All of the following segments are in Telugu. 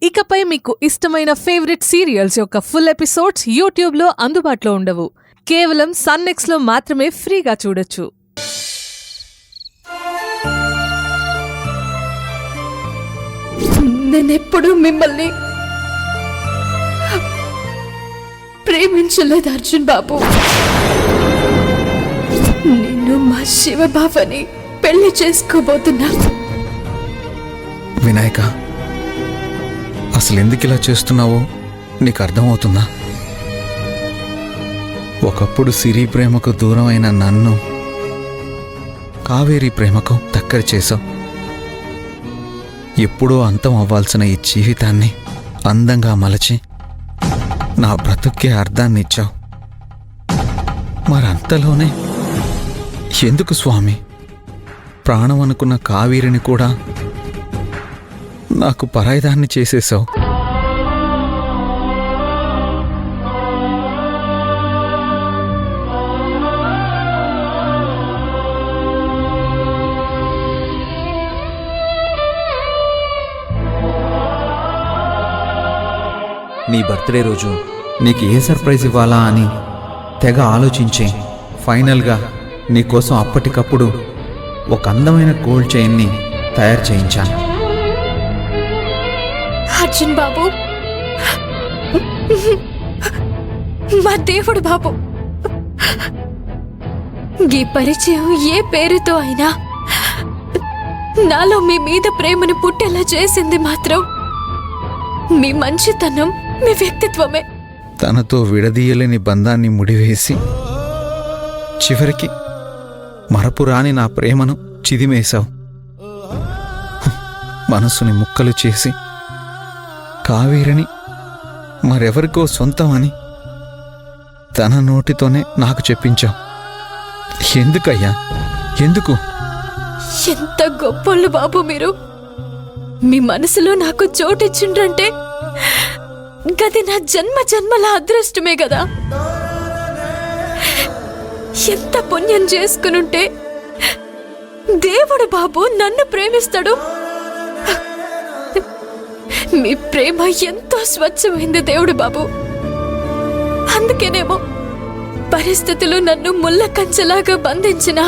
ఇకపై మీకు ఇష్టమైన ఫేవరెట్ సీరియల్స్ యొక్క ఫుల్ ఎపిసోడ్స్ యూట్యూబ్లో అందుబాటులో ఉండవు. కేవలం సన్నెక్స్లో మాత్రమే ఫ్రీగా చూడొచ్చు. నేనెప్పుడు మిమ్మల్ని ప్రేమించలేదు అర్జున్ బాబు. నిన్ను మా శివబాబని పెళ్లి చేసుకోబోతున్నా. వినాయక, అసలు ఎందుకు ఇలా చేస్తున్నావో నీకు అర్థమవుతుందా? ఒకప్పుడు సిరి ప్రేమకు దూరం అయిన నన్ను కావేరి ప్రేమకు దగ్గర చేశావు. ఎప్పుడో అంతం అవ్వాల్సిన ఈ జీవితాన్ని అందంగా మలచి నా బ్రతుక్కే అర్థాన్ని ఇచ్చావు. మరంతలోనే ఎందుకు స్వామి ప్రాణం అనుకున్న కావేరిని కూడా నాకు పరాయిదాన్ని చేసేశావు. నీ బర్త్డే రోజు నీకు ఏ సర్ప్రైజ్ ఇవ్వాలా అని తెగ ఆలోచించి ఫైనల్గా నీకోసం అప్పటికప్పుడు ఒక అందమైన గోల్డ్ చైన్ని తయారు చేయించాను. అర్జున్ బాబు, మా దేవుడు బాబు, ఈ పరిచయం ఏ పేరుతో అయినా నాలో మీ మీద ప్రేమను పుట్టేలా చేసింది మాత్రం మీ మంచితనం, మీ వ్యక్తిత్వమే. తనతో విడదీయలేని బంధాన్ని ముడివేసి చివరికి మరపురాని నా ప్రేమను చిదిమేశావు. మనసుని ముక్కలు చేసి కావేరిని మరెవరికో సొంతమని తన నోటితోనే నాకు చెప్పించావు. ఎందుకయ్యా, ఎందుకు? ఎంత గొప్పోళ్ళు బాబు మీరు. మీ మనసులో నాకు చోటిచ్చిండ్రంటే గది నా జన్మ జన్మల అదృష్టమే కదా. ఎంత పుణ్యం చేసుకునుంటే దేవుడు బాబు నన్ను ప్రేమిస్తాడు. మీ ప్రేమ ఎంతో స్వచ్ఛమైంది దేవుడు బాబు. అందుకేనేమో పరిస్థితులు నన్ను ముళ్ళ కంచెలాగా బంధించిన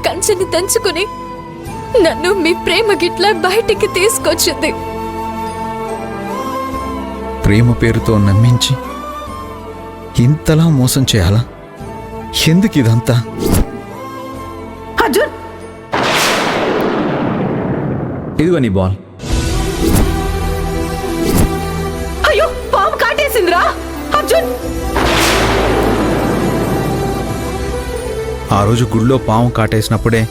కంచెని దంచుకుని నన్ను మీ ప్రేమ గిట్లా బయటికి తీసుకొచ్చింది. ప్రేమ పేరుతో నమ్మించి ఇంతలా మోసం చేయాలా? ఎందుకు ఇదంతా? అర్జున్, ఇదిగో నీ బాల్. అయ్యో పాము కాటేసిందిరా అర్జున్. ఆ రోజు గుళ్ళో పాము కాటేసినప్పుడే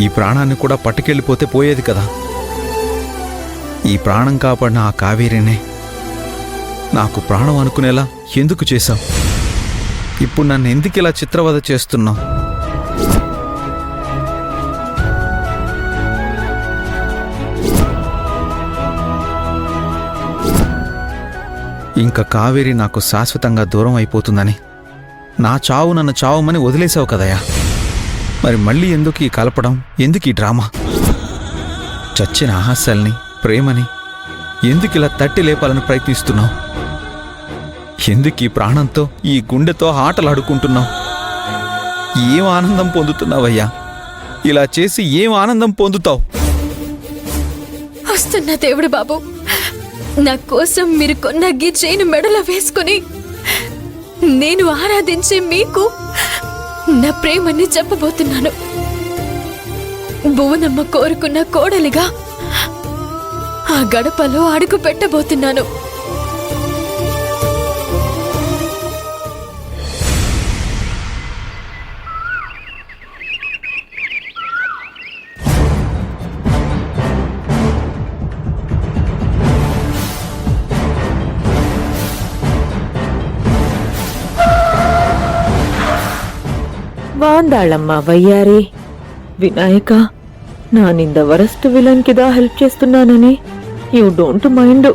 ఈ ప్రాణాన్ని కూడా పట్టుకెళ్ళిపోతే పోయేది కదా. ఈ ప్రాణం కాపాడిన ఆ కావేరినే నాకు ప్రాణం అనుకునేలా ఎందుకు చేశావు? ఇప్పుడు నన్ను ఎందుకు ఇలా చిత్రవద చేస్తున్నావు? ఇంకా కావేరి నాకు శాశ్వతంగా దూరం అయిపోతుందని నా చావు నన్ను చావమని వదిలేశావు కదయ్యా. మరి మళ్ళీ ఎందుకు ఈ కలపడం, ఎందుకు ఈ డ్రామా? చచ్చిన ఆహాస్యాల్ని, ప్రేమని ఎందుకు ఇలా తట్టి లేపాలని ప్రయత్నిస్తున్నావు? ఎందుకు ఈ ప్రాణంతో, ఈ గుండెతో ఆటలాడుకుంటున్నావు? ఏం ఆనందం పొందుతున్నావయ్యా? ఇలా చేసి ఏం ఆనందం పొందుతావు? వస్తున్న దేవుడు బాబు, నా కోసం మీరు కొన్న గీ చైను మెడలో వేసుకుని నేను ఆరాధించే మీకు నా ప్రేమని చెప్పబోతున్నాను. భువనమ్మ కోరుకున్న కోడలిగా ఆ గడపలో అడుగు పెట్టబోతున్నాను. வாந்தாளம்மா వయ్యారి. వినాయక, నానింద వరస్ట్ విలన్ కిదా హెల్ప్ చేస్తున్నానని you don't mind.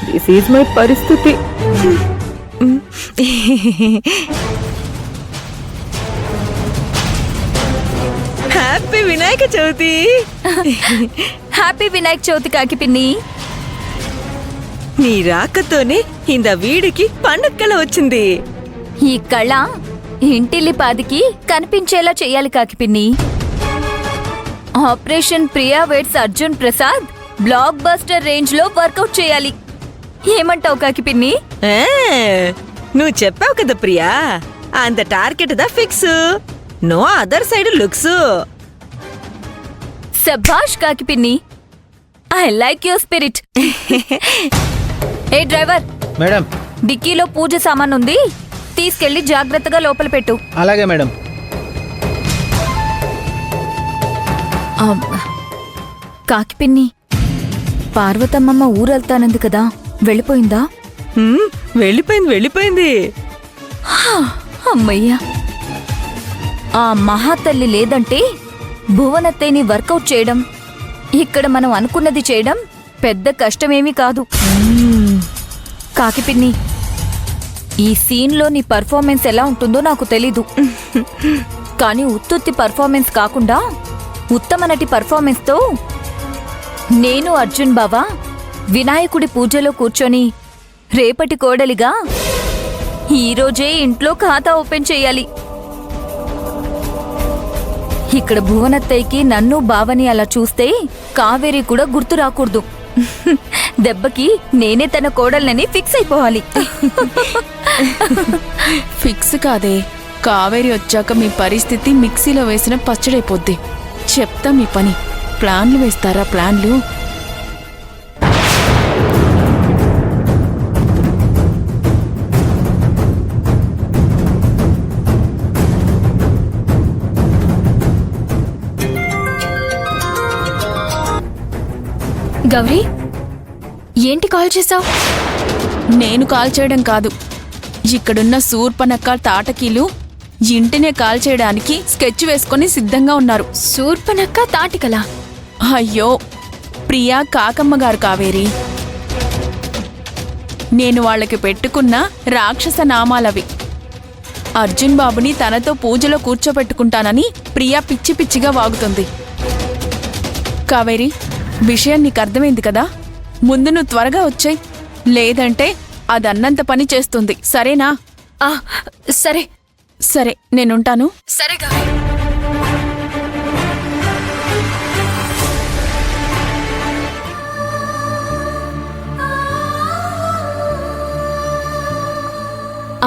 This is my పరిస్థితి. హ్యాపీ వినాయక చవితి. హ్యాపీ వినాయక చవితి కాకి పిన్ని. నీ రాకతోనే ఇంద వీడికి పండక్కల వచ్చింది. ఈ కళ ఇంటిల్లిపాదికి కనిపించేలా చెయ్యాలి కాకి పిన్ని. Operation Priya weds Arjun Prasad block buster range లో వర్కౌట్ చేయాలి. ఏమంటావు కాకి పిన్ని? ఆ, నువ్వు చెప్పావు కదా ప్రియా, అంత టార్గెట్ దా fix, no other side looks. శభాష్ కాకి పిన్ని, ఐ లైక్ యువర్ స్పిరిట్. ఏ డ్రైవర్, మేడం. డిక్కీలో పూజ సామాన్ ఉంది, తీసుకెళ్లి జాగ్రత్తగా లోపల పెట్టు. అలాగే మేడం. కాకి పిన్ని, పార్వతమ్మమ్మ ఊరెళ్తానంది కదా, వెళ్ళిపోయిందా? వెళ్ళిపోయింది. అమ్మయ్యా, ఆ మహాతల్లి లేదంటే భువనత్తయ్యని వర్కౌట్ చేయడం, ఇక్కడ మనం అనుకున్నది చేయడం పెద్ద కష్టమేమీ కాదు. కాకి పిన్ని, ఈ సీన్లో నీ పర్ఫార్మెన్స్ ఎలా ఉంటుందో నాకు తెలీదు, కానీ ఉత్తుత్తి పర్ఫార్మెన్స్ కాకుండా ఉత్తమ నటి పర్ఫార్మెన్స్తో నేను అర్జున్ బావా వినాయకుడి పూజలో కూర్చొని రేపటి కోడలిగా ఈరోజే ఇంట్లో ఖాతా ఓపెన్ చేయాలి. ఇక్కడ భువనత్తయ్యకి నన్ను బావని అలా చూస్తే కావేరి కూడా గుర్తు రాకూడదు. దెబ్బకి నేనే తన కోడల్ని ఫిక్స్ అయిపోవాలి. ఫిక్స్ కాదే, కావేరి వచ్చాక మీ పరిస్థితి మిక్సీలో వేసిన పచ్చడైపోద్ది. చెప్తా మీ పని. ప్లాన్లు వేస్తారా? ప్లాన్లు గౌరీ, ఏంటి కాల్ చేసావు? నేను కాల్ చేయడం కాదు, ఇక్కడున్న శూర్పనక్క తాటకీలు ఇంటినే కాల్ చేయడానికి స్కెచ్ వేసుకొని సిద్ధంగా ఉన్నారు. శూర్పనక్క తాటికలా? అయ్యో, ప్రియా కాకమ్మ గారు కావేరి. నేను వాళ్ళకి పెట్టుకున్న రాక్షస నామాలవి. అర్జున్ బాబుని తనతో పూజలో కూర్చోబెట్టుకుంటానని ప్రియా పిచ్చి పిచ్చిగా వాగుతుంది. కావేరి, విషయం నీకు అర్థమైంది కదా? ముందు నువ్వు త్వరగా వచ్చాయి, లేదంటే అదన్నంత పని చేస్తుంది. సరేనా? సరే సరే, నేనుంటాను. సరే గౌరీ.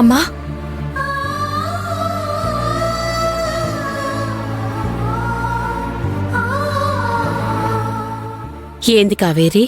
అమ్మా, ఏంది కావేరి?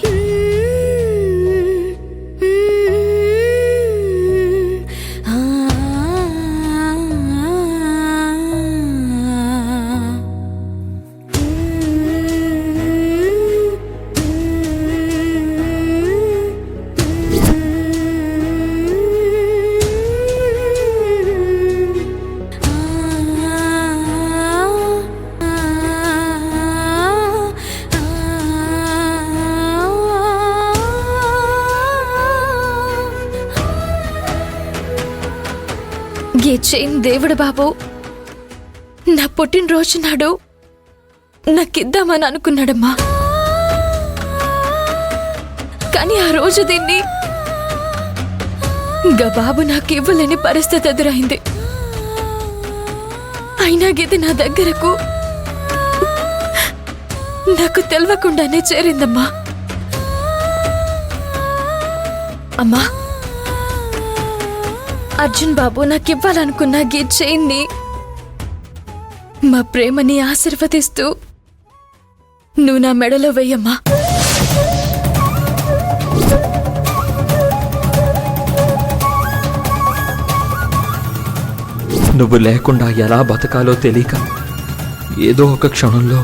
గేచేం దేవుడు బాబు నా పుట్టినరోజు నాడు నాకిద్దామని అనుకున్నాడమ్మా, కానీ ఆ రోజు దీన్ని బాబు నాకు ఇవ్వలేని పరిస్థితి ఎదురైంది. అయినా గీది నా దగ్గరకు నాకు తెలియకుండానే చేరిందమ్మా. అమ్మా, అర్జున్ బాబు నాకివ్వాలనుకున్న గీ చైన్ని మా ప్రేమని ఆశీర్వదిస్తూ నువ్వు నా మెడలో వెయ్యమ్మా. నువ్వు లేకుండా ఎలా బతకాలో తెలియక ఏదో ఒక క్షణంలో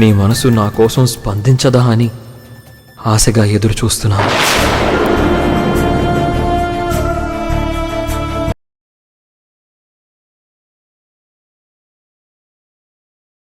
నీ మనసు నా కోసం స్పందించదా అని ఆశగా ఎదురు చూస్తున్నాను.